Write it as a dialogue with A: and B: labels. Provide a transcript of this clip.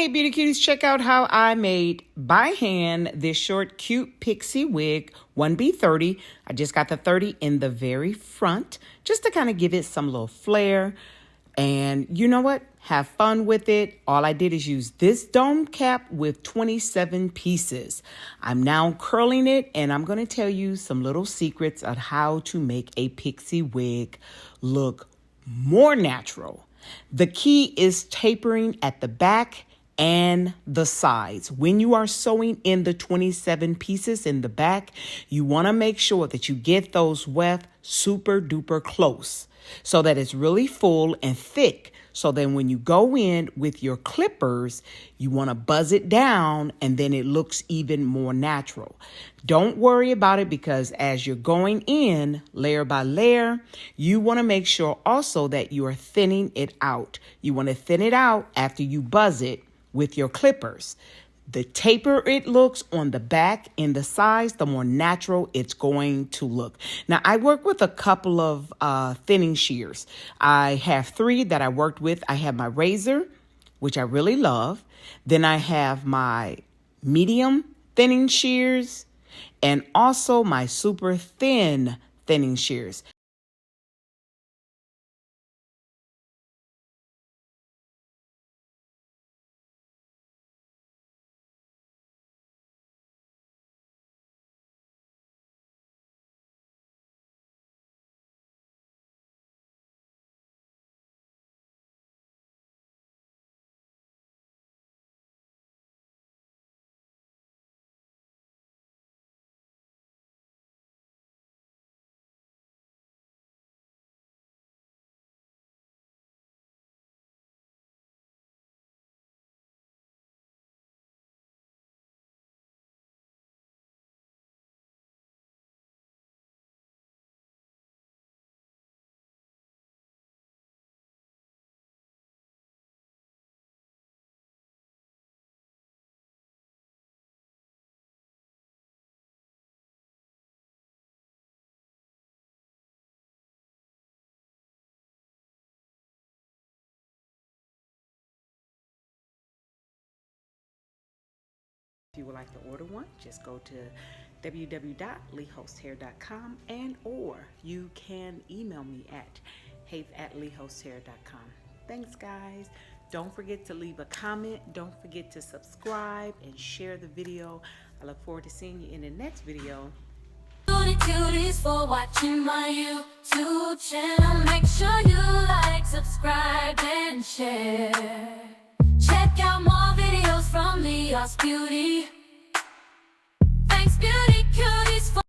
A: Hey beauty cuties, check out how I made by hand this short cute pixie wig 1B30. I just got the 30 in the very front just to kind of give it some little flair. And you know what? Have fun with it. All I did is use this dome cap with 27 pieces. I'm now curling it and I'm going to tell you some little secrets of how to make a pixie wig look more natural. The key is tapering at the back and the sides. When you are sewing in the 27 pieces in the back, you want to make sure that you get those weft super duper close so that it's really full and thick. So then when you go in with your clippers, you want to buzz it down and then it looks even more natural. Don't worry about it because as you're going in layer by layer, you want to make sure also that you are thinning it out. You want to thin it out after you buzz it with your clippers. The taper it looks on the back and the sides, the more natural it's going to look. Now, I work with a couple of thinning shears. I have 3 that I worked with. I have my razor, which I really love. Then I have my medium thinning shears and also my super thin thinning shears. If you would like to order one, just go to www.leehosthair.com and or you can email me at haith@leehosthair.com. Thanks guys. Don't forget to leave a comment. Don't forget to subscribe and share the video. I look forward to seeing you in the next video.
B: Cuties for watching my YouTube channel. Make sure you like, subscribe, and share. Check out more videos from Leah's Beauty.